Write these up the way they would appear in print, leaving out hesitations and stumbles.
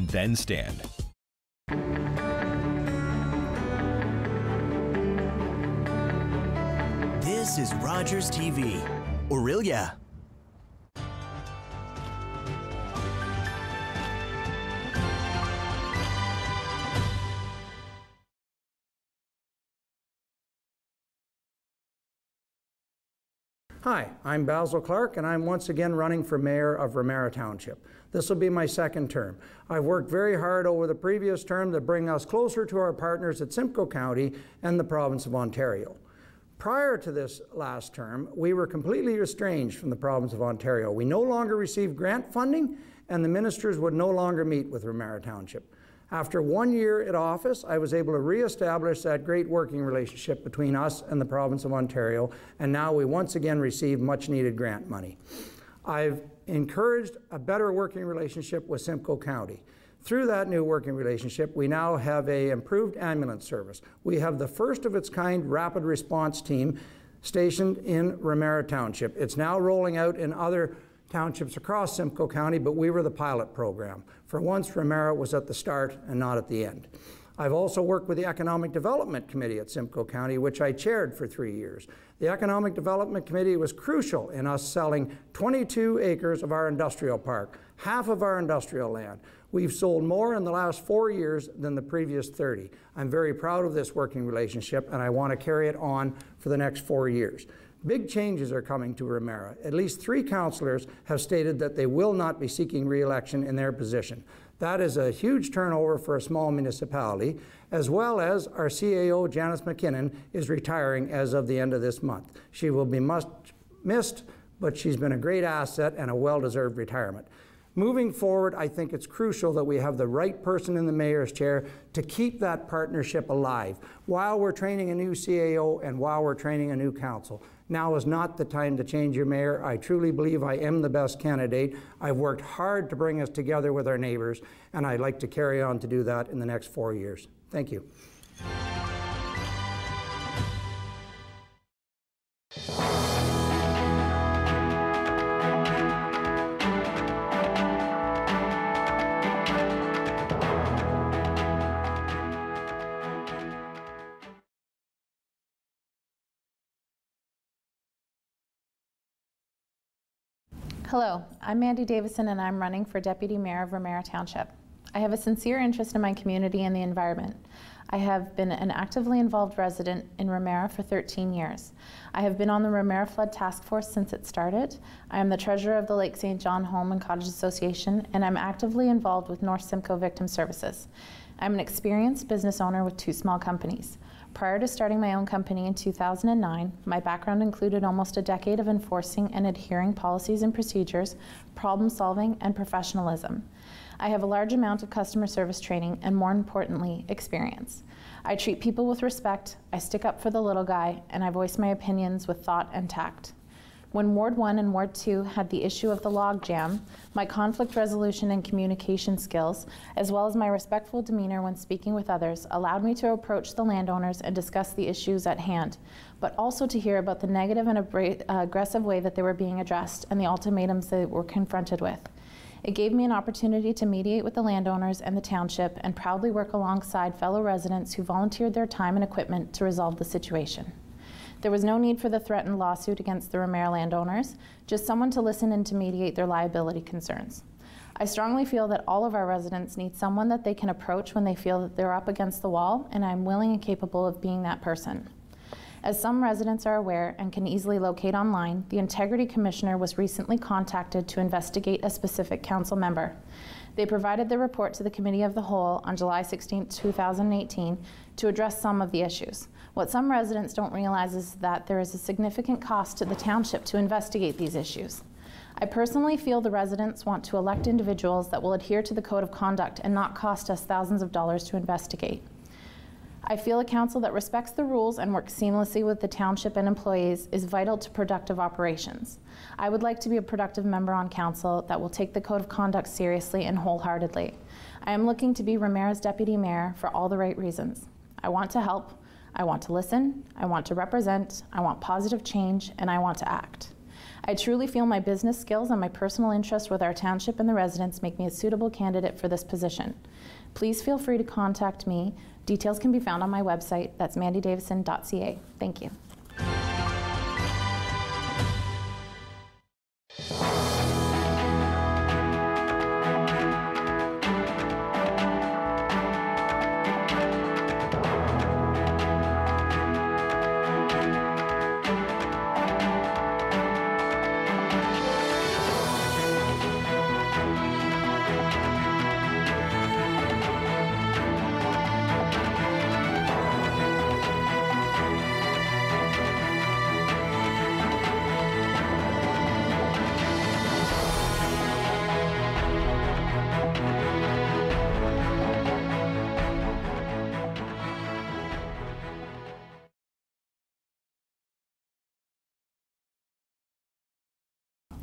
and then stand. This is Rogers TV. Aurelia. Hi, I'm Basil Clarke, and I'm once again running for Mayor of Ramara Township. This will be my second term. I've worked very hard over the previous term to bring us closer to our partners at Simcoe County and the province of Ontario. Prior to this last term, we were completely estranged from the province of Ontario. We no longer received grant funding, and the ministers would no longer meet with Ramara Township. After 1 year in office, I was able to re-establish that great working relationship between us and the province of Ontario, and now we once again receive much-needed grant money. I've encouraged a better working relationship with Simcoe County. Through that new working relationship, we now have an improved ambulance service. We have the first of its kind rapid response team stationed in Ramara Township. It's now rolling out in other townships across Simcoe County, but we were the pilot program. For once, Ramara was at the start and not at the end. I've also worked with the Economic Development Committee at Simcoe County, which I chaired for 3 years. The Economic Development Committee was crucial in us selling 22 acres of our industrial park, half of our industrial land. We've sold more in the last 4 years than the previous 30. I'm very proud of this working relationship, and I want to carry it on for the next 4 years. Big changes are coming to Ramara. At least 3 councillors have stated that they will not be seeking re-election in their position. That is a huge turnover for a small municipality, as well as our CAO, Janice McKinnon, is retiring as of the end of this month. She will be much missed, but she's been a great asset and a well-deserved retirement. Moving forward, I think it's crucial that we have the right person in the mayor's chair to keep that partnership alive while we're training a new CAO and while we're training a new council. Now is not the time to change your mayor. I truly believe I am the best candidate. I've worked hard to bring us together with our neighbors, and I'd like to carry on to do that in the next 4 years. Thank you. Hello, I'm Mandy Davison and I'm running for Deputy Mayor of Ramara Township. I have a sincere interest in my community and the environment. I have been an actively involved resident in Ramara for 13 years. I have been on the Ramara Flood Task Force since it started. I am the treasurer of the Lake St. John Home and Cottage Association, and I'm actively involved with North Simcoe Victim Services. I'm an experienced business owner with 2 small companies. Prior to starting my own company in 2009, my background included almost a decade of enforcing and adhering policies and procedures, problem solving, and professionalism. I have a large amount of customer service training and, more importantly, experience. I treat people with respect, I stick up for the little guy, and I voice my opinions with thought and tact. When Ward 1 and Ward 2 had the issue of the log jam, my conflict resolution and communication skills, as well as my respectful demeanor when speaking with others, allowed me to approach the landowners and discuss the issues at hand, but also to hear about the negative and aggressive way that they were being addressed and the ultimatums they were confronted with. It gave me an opportunity to mediate with the landowners and the township and proudly work alongside fellow residents who volunteered their time and equipment to resolve the situation. There was no need for the threatened lawsuit against the Ramara landowners, just someone to listen and to mediate their liability concerns. I strongly feel that all of our residents need someone that they can approach when they feel that they're up against the wall, and I'm willing and capable of being that person. As some residents are aware and can easily locate online, the Integrity Commissioner was recently contacted to investigate a specific council member. They provided the report to the Committee of the Whole on July 16, 2018 to address some of the issues. What some residents don't realize is that there is a significant cost to the township to investigate these issues. I personally feel the residents want to elect individuals that will adhere to the code of conduct and not cost us thousands of dollars to investigate. I feel a council that respects the rules and works seamlessly with the township and employees is vital to productive operations. I would like to be a productive member on council that will take the code of conduct seriously and wholeheartedly. I am looking to be Ramara's deputy mayor for all the right reasons. I want to help, I want to listen, I want to represent, I want positive change, and I want to act. I truly feel my business skills and my personal interest with our township and the residents make me a suitable candidate for this position. Please feel free to contact me. Details can be found on my website. That's mandydavison.ca. Thank you.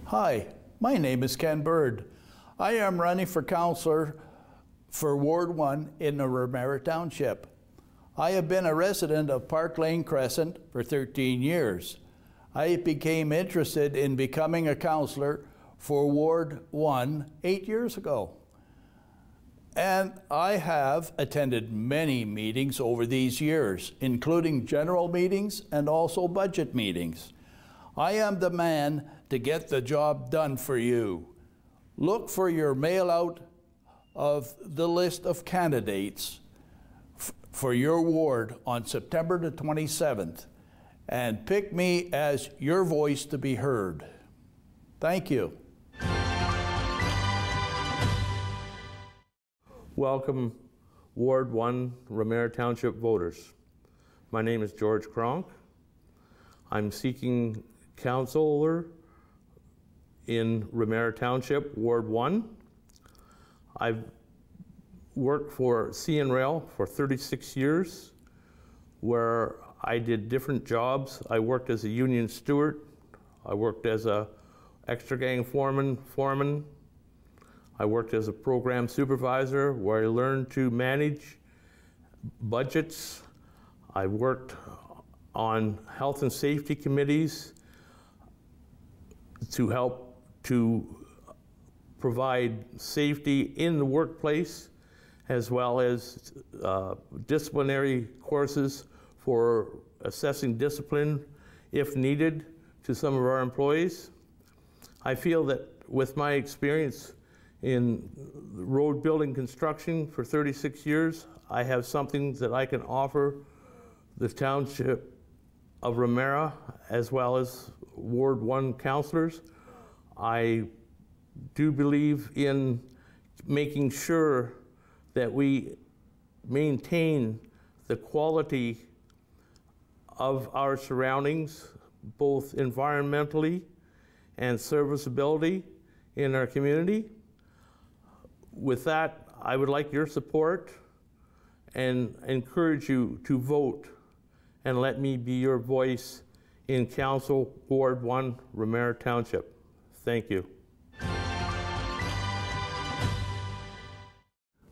Hi, my name is Ken BURD. I am running for councillor for Ward 1 in the Ramara Township. I have been a resident of Park Lane Crescent for 13 years. I became interested in becoming a councillor for Ward 1 8 years ago. And I have attended many meetings over these years, including general meetings and also budget meetings. I am the man to get the job done for you. Look for your mail out of the list of candidates for your ward on September the 27th and pick me as your voice to be heard. Thank you. Welcome, Ward 1 Ramara Township voters. My name is George CRONK. I'm seeking councillor in Ramara Township, Ward 1. I've worked for CN for 36 years, where I did different jobs. I worked as a union steward. I worked as a extra gang foreman. I worked as a program supervisor, where I learned to manage budgets. I worked on health and safety committees to help to provide safety in the workplace, as well as disciplinary courses for assessing discipline, if needed, to some of our employees. I feel that with my experience in road building construction for 36 years, I have something that I can offer the Township of Ramara, as well as Ward 1 councillors. I do believe in making sure that we maintain the quality of our surroundings, both environmentally and serviceability in our community. With that, I would like your support and encourage you to vote and let me be your voice in Council Ward 1, Ramara Township. Thank you.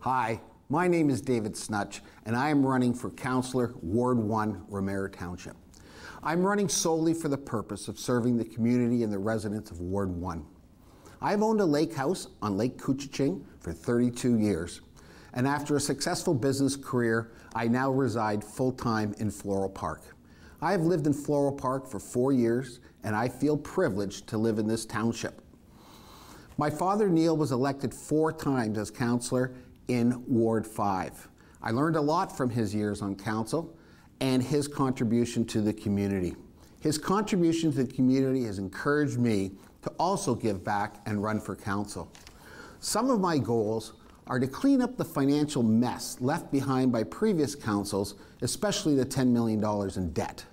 Hi, my name is David SNUTCH, and I am running for Councillor Ward 1, Ramara Township. I'm running solely for the purpose of serving the community and the residents of Ward 1. I've owned a lake house on Lake Couchiching for 32 years, and after a successful business career, I now reside full-time in Floral Park. I have lived in Floral Park for 4 years, and I feel privileged to live in this township. My father, Neil, was elected 4 times as councillor in Ward 5. I learned a lot from his years on council and his contribution to the community. His contribution to the community has encouraged me to also give back and run for council. Some of my goals are to clean up the financial mess left behind by previous councils, especially the $10 million in debt.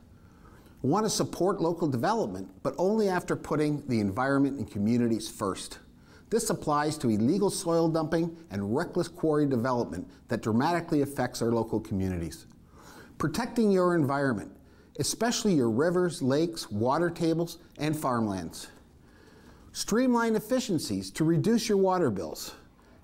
I want to support local development, but only after putting the environment and communities first. This applies to illegal soil dumping and reckless quarry development that dramatically affects our local communities. Protecting your environment, especially your rivers, lakes, water tables, and farmlands. Streamline efficiencies to reduce your water bills.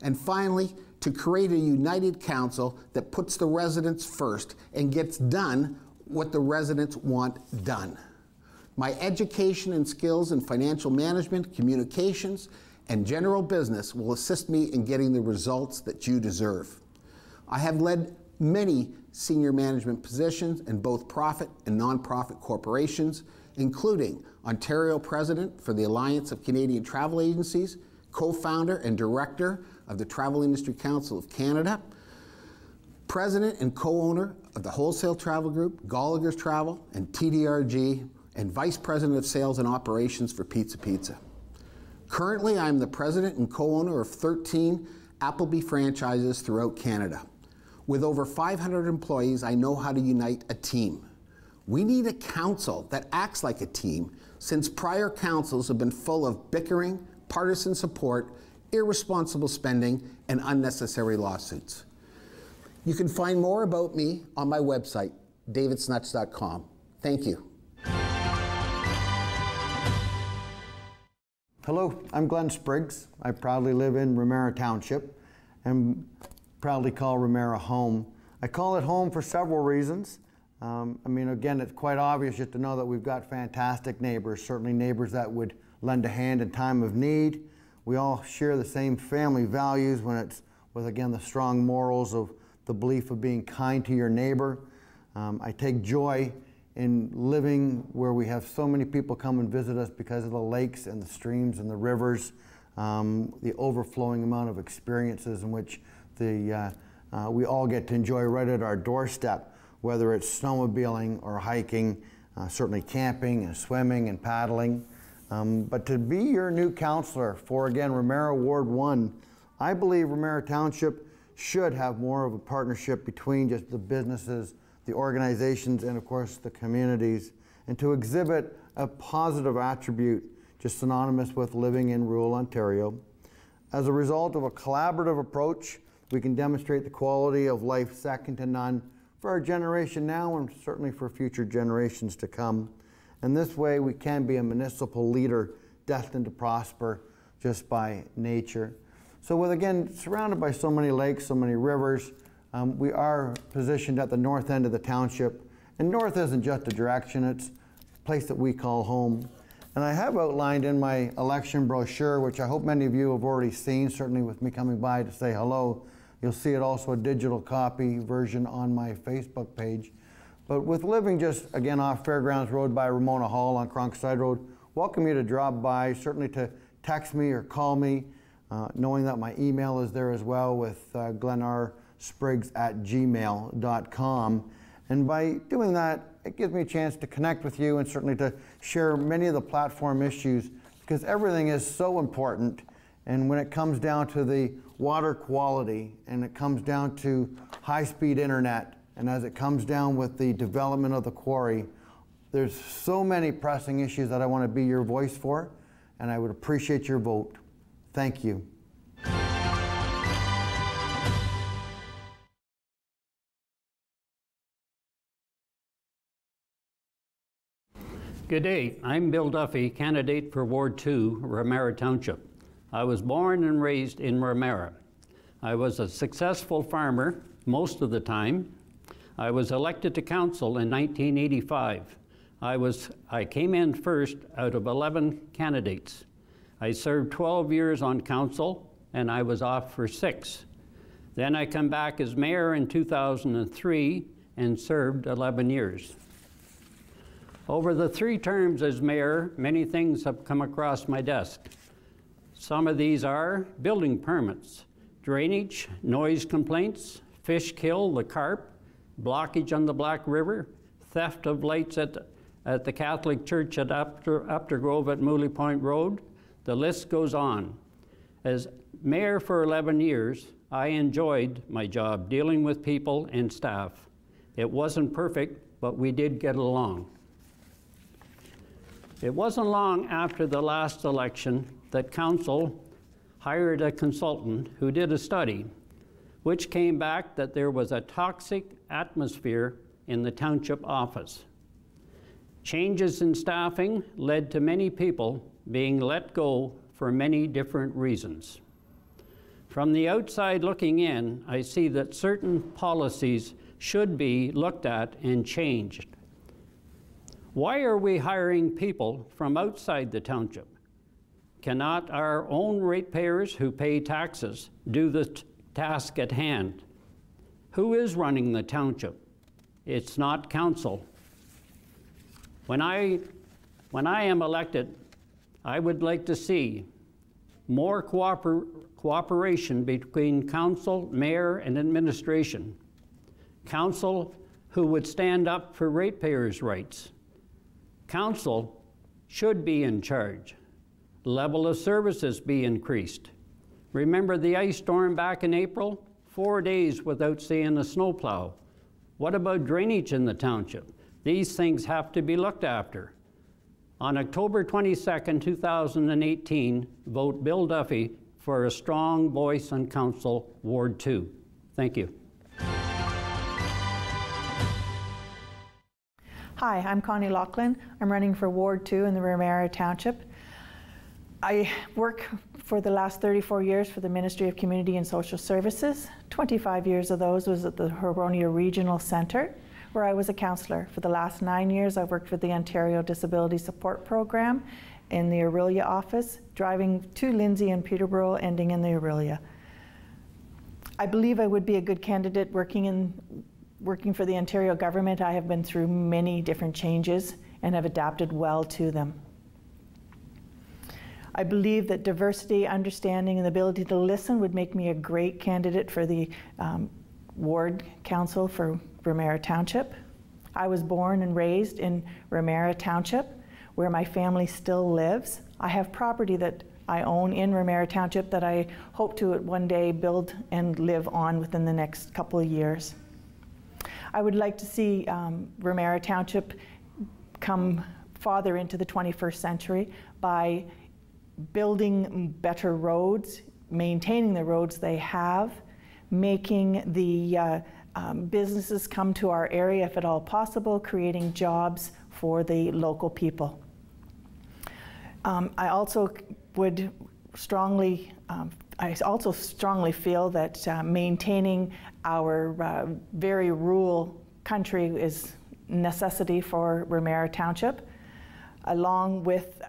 And finally, to create a united council that puts the residents first and gets done what the residents want done. My education and skills in financial management, communications, and general business will assist me in getting the results that you deserve. I have led many senior management positions in both profit and nonprofit corporations, including Ontario President for the Alliance of Canadian Travel Agencies, co-founder and director of the Travel Industry Council of Canada, President and co-owner of the Wholesale Travel Group, Gallagher's Travel, and TDRG, and Vice President of Sales and Operations for Pizza Pizza. Currently, I am the President and co-owner of 13 Applebee franchises throughout Canada. With over 500 employees, I know how to unite a team. We need a council that acts like a team, since prior councils have been full of bickering, partisan support, irresponsible spending, and unnecessary lawsuits. You can find more about me on my website, davidsnutch.com. Thank you. Hello, I'm Glenn Spriggs. I proudly live in Ramara Township and proudly call Ramara home. I call it home for several reasons. Again, it's quite obvious just to know that we've got fantastic neighbors, certainly neighbors that would lend a hand in time of need. We all share the same family values when it's with, again, the strong morals of the belief of being kind to your neighbor. I take joy in living where we have so many people come and visit us because of the lakes and the streams and the rivers, the overflowing amount of experiences in which we all get to enjoy right at our doorstep, whether it's snowmobiling or hiking, certainly camping and swimming and paddling. But to be your new councillor for, again, Ramara Ward 1, I believe Ramara Township should have more of a partnership between just the businesses, the organizations, and of course the communities, and to exhibit a positive attribute just synonymous with living in rural Ontario. As a result of a collaborative approach, we can demonstrate the quality of life second to none for our generation now and certainly for future generations to come. And this way we can be a municipal leader destined to prosper just by nature. So with, again, surrounded by so many lakes, so many rivers, we are positioned at the north end of the township. And north isn't just a direction, it's a place that we call home. And I have outlined in my election brochure, which I hope many of you have already seen, certainly with me coming by to say hello. You'll see it also a digital copy version on my Facebook page. But with living just, again, off Fairgrounds Road by Ramona Hall on CRONK Side Road, welcome you to drop by, certainly to text me or call me, knowing that my email is there as well with glenrspriggs@gmail.com. And by doing that, it gives me a chance to connect with you and certainly to share many of the platform issues, because everything is so important. And when it comes down to the water quality, and it comes down to high-speed internet, and as it comes down with the development of the quarry, there's so many pressing issues that I want to be your voice for, and I would appreciate your vote. Thank you. Good day, I'm Bill Duffy, candidate for Ward 2, Ramara Township. I was born and raised in Ramara. I was a successful farmer most of the time. I was elected to council in 1985. I came in first out of 11 candidates. I served 12 years on council and I was off for 6. Then I come back as mayor in 2003 and served 11 years. Over the 3 terms as mayor, many things have come across my desk. Some of these are building permits, drainage, noise complaints, fish kill, the carp, blockage on the Black River, theft of lights at the Catholic Church at Updergrove at Mooley Point Road. The list goes on. As mayor for 11 years, I enjoyed my job dealing with people and staff. It wasn't perfect, but we did get along. It wasn't long after the last election that council hired a consultant who did a study, which came back that there was a toxic atmosphere in the township office. Changes in staffing led to many people being let go for many different reasons. From the outside looking in, I see that certain policies should be looked at and changed. Why are we hiring people from outside the township? Cannot our own ratepayers who pay taxes do the task at hand? Who is running the township? It's not council. When I am elected, I would like to see more cooperation between council, mayor, and administration. Council who would stand up for ratepayers' rights. Council should be in charge. Level of services be increased. Remember the ice storm back in April? 4 days without seeing a snowplow. What about drainage in the township? These things have to be looked after. On October 22nd, 2018, vote Bill Duffy for a strong voice on Council Ward 2. Thank you. Hi, I'm Connie Laughlin. I'm running for Ward 2 in the Ramara Township. I work for the last 34 years for the Ministry of Community and Social Services. 25 years of those was at the Huronia Regional Centre, where I was a councillor. For the last 9 years, I've worked with the Ontario Disability Support Program in the Orillia office, driving to Lindsay and Peterborough, ending in the Orillia. I believe I would be a good candidate working for the Ontario government. I have been through many different changes and have adapted well to them. I believe that diversity, understanding, and the ability to listen would make me a great candidate for the Ward Council for Ramara Township. I was born and raised in Ramara Township, where my family still lives. I have property that I own in Ramara Township that I hope to one day build and live on within the next couple of years. I would like to see Ramara Township come farther into the 21st century by building better roads, maintaining the roads they have, making the businesses come to our area if at all possible, creating jobs for the local people. I also strongly feel that maintaining our very rural country is a necessity for Ramara Township, along with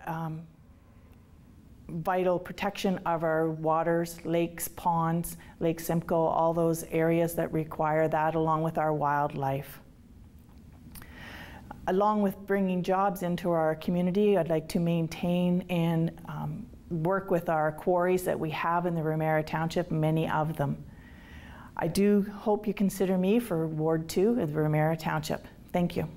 vital protection of our waters, lakes, ponds, Lake Simcoe, all those areas that require that, along with our wildlife. Along with bringing jobs into our community, I'd like to maintain and work with our quarries that we have in the Ramara Township, many of them. I do hope you consider me for Ward 2 of the Ramara Township. Thank you.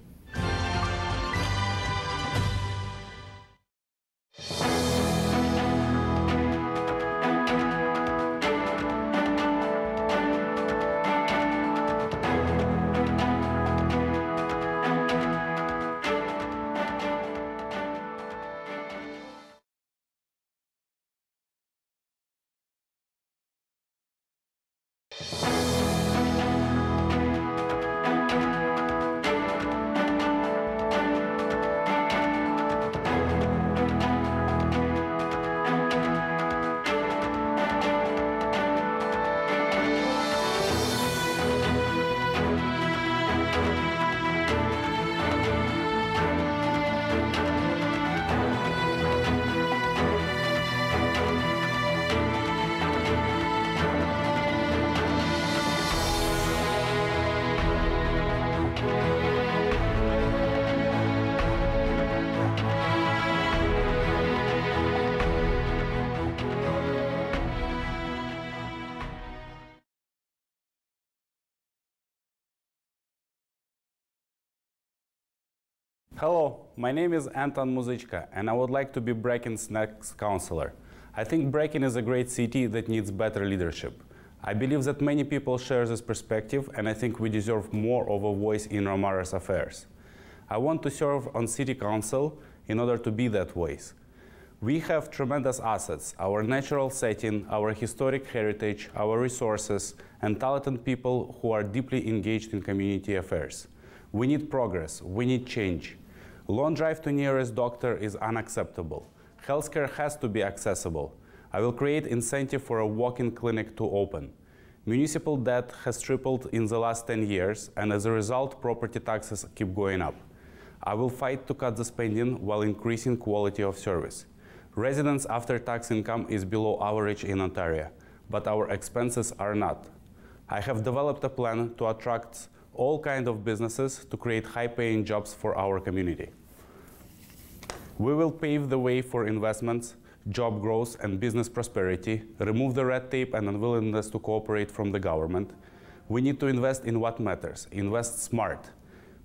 Hello, my name is MUZYCHKA, and I would like to be Braken's next councillor. I think Braken is a great city that needs better leadership. I believe that many people share this perspective, and I think we deserve more of a voice in Ramara's affairs. I want to serve on City Council in order to be that voice. We have tremendous assets, our natural setting, our historic heritage, our resources, and talented people who are deeply engaged in community affairs. We need progress, we need change. Long drive to nearest doctor is unacceptable. Healthcare has to be accessible. I will create incentive for a walk-in clinic to open. Municipal debt has tripled in the last 10 years, and as a result, property taxes keep going up. I will fight to cut the spending while increasing quality of service. Residents' after-tax income is below average in Ontario, but our expenses are not. I have developed a plan to attract all kinds of businesses to create high-paying jobs for our community. We will pave the way for investments, job growth, and business prosperity, remove the red tape and unwillingness to cooperate from the government. We need to invest in what matters, invest smart.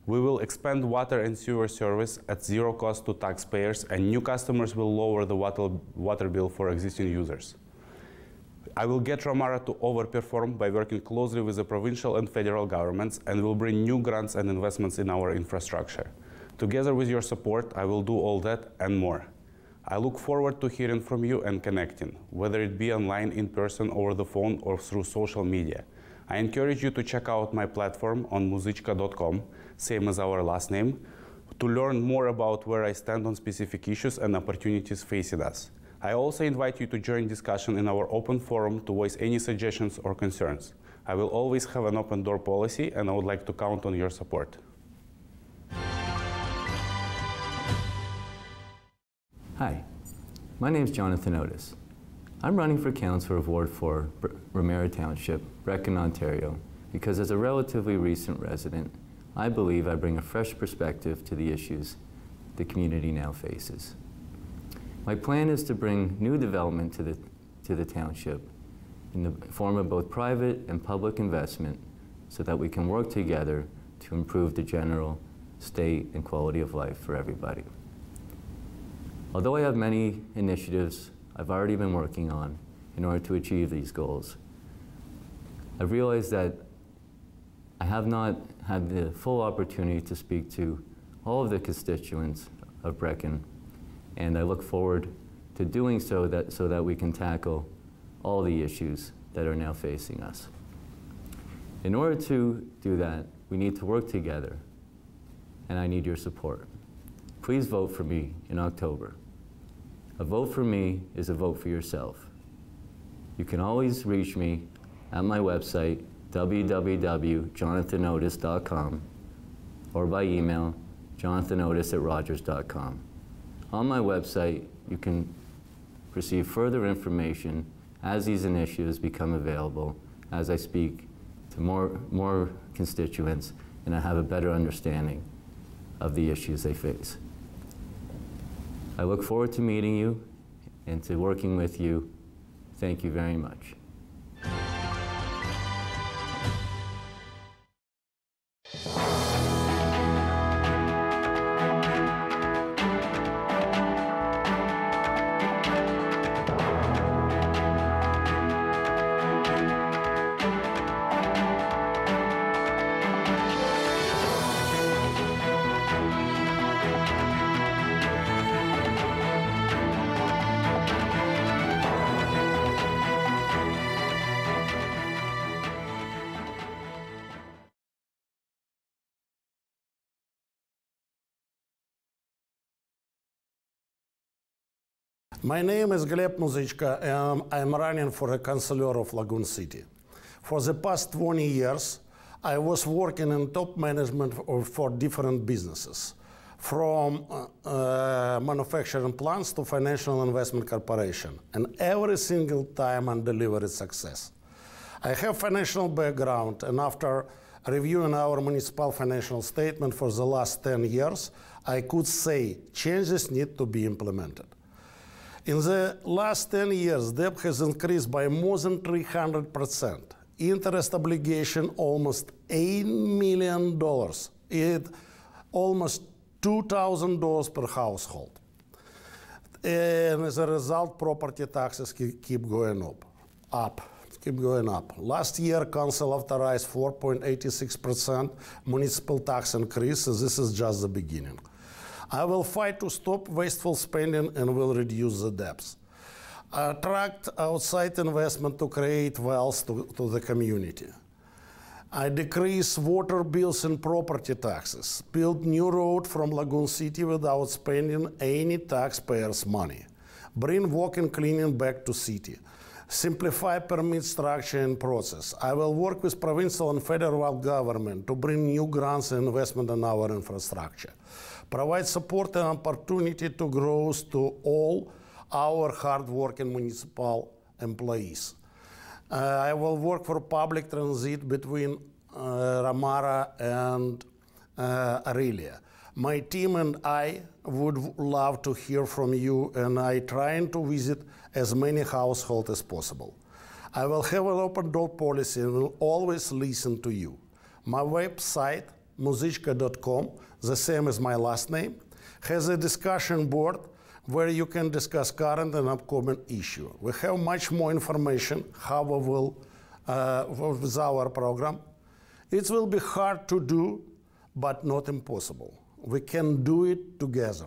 We will expand water and sewer service at zero cost to taxpayers, and new customers will lower the water bill for existing users. I will get Ramara to overperform by working closely with the provincial and federal governments, and will bring new grants and investments in our infrastructure. Together with your support, I will do all that and more. I look forward to hearing from you and connecting, whether it be online, in person, over the phone, or through social media. I encourage you to check out my platform on muzychka.com, same as our last name, to learn more about where I stand on specific issues and opportunities facing us. I also invite you to join discussion in our open forum to voice any suggestions or concerns. I will always have an open door policy, and I would like to count on your support. Hi, my name is Jonathan Otis. I'm running for councillor of Ward 4, Ramara Township, Brecon, Ontario, because as a relatively recent resident, I believe I bring a fresh perspective to the issues the community now faces. My plan is to bring new development to the township in the form of both private and public investment so that we can work together to improve the general state and quality of life for everybody. Although I have many initiatives I've already been working on in order to achieve these goals, I've realized that I have not had the full opportunity to speak to all of the constituents of Brecon, and I look forward to doing so that we can tackle all the issues that are now facing us. In order to do that, we need to work together, and I need your support. Please vote for me in October. A vote for me is a vote for yourself. You can always reach me at my website, www.jonathanotis.com, or by email, jonathanotis@rogers.com. On my website, you can receive further information as these initiatives become available, as I speak to more constituents, and I have a better understanding of the issues they face. I look forward to meeting you and to working with you. Thank you very much. My name is GLEB MUZYCHKA, and I'm running for a councillor of Lagoon City. For the past 20 years, I was working in top management for different businesses, from manufacturing plants to financial investment corporation, and every single time I delivered success. I have financial background, and after reviewing our municipal financial statement for the last 10 years, I could say changes need to be implemented. In the last 10 years, debt has increased by more than 300%. Interest obligation almost $8 million. It almost $2,000 per household. And as a result, property taxes keep going up. Last year, council authorized 4.86% municipal tax increase, so this is just the beginning. I will fight to stop wasteful spending and will reduce the debts. Attract outside investment to create wealth to the community. I decrease water bills and property taxes. Build new road from Lagoon City without spending any taxpayers' money. Bring walk and cleaning back to city. simplify permit structure and process. I will work with provincial and federal government to bring new grants and investment in our infrastructure. Provide support and opportunity to growth to all our hard-working municipal employees. I will work for public transit between Ramara and Aurelia. My team and I would love to hear from you, and I trying to visit as many households as possible. I will have an open door policy and will always listen to you. My website, MUZYCHKA.com, the same as my last name, has a discussion board where you can discuss current and upcoming issue. We have much more information how we will with our program. It will be hard to do, but not impossible. We can do it together.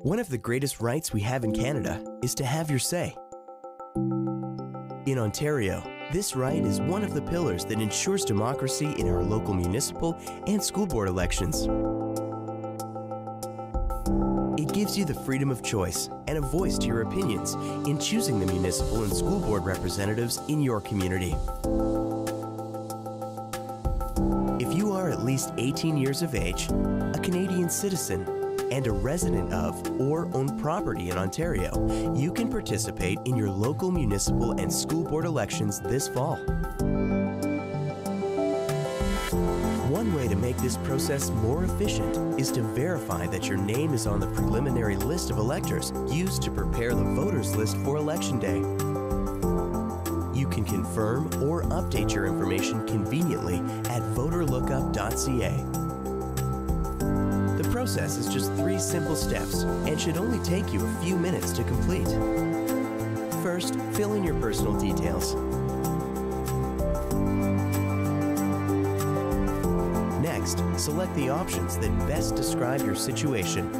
One of the greatest rights we have in Canada is to have your say. In Ontario, this right is one of the pillars that ensures democracy in our local municipal and school board elections. It gives you the freedom of choice and a voice to your opinions in choosing the municipal and school board representatives in your community. If you are at least 18 years of age, a Canadian citizen, and a resident of or own property in Ontario, you can participate in your local municipal and school board elections this fall. One way to make this process more efficient is to verify that your name is on the preliminary list of electors used to prepare the voters list for Election Day. You can confirm or update your information conveniently at voterlookup.ca. The process is just 3 simple steps and should only take you a few minutes to complete. First, fill in your personal details. Next, select the options that best describe your situation.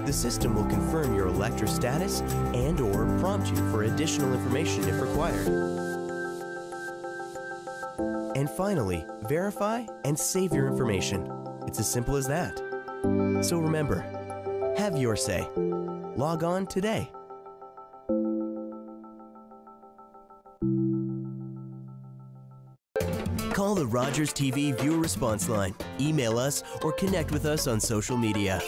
The system will confirm your elector status and/or prompt you for additional information if required. And finally, verify and save your information. It's as simple as that. So remember, have your say. Log on today. Call the Rogers TV viewer response line, email us, or connect with us on social media.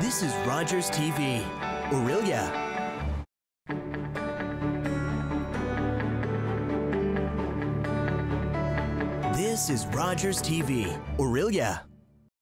This is Rogers TV, Aurelia. This is Rogers TV, Aurelia.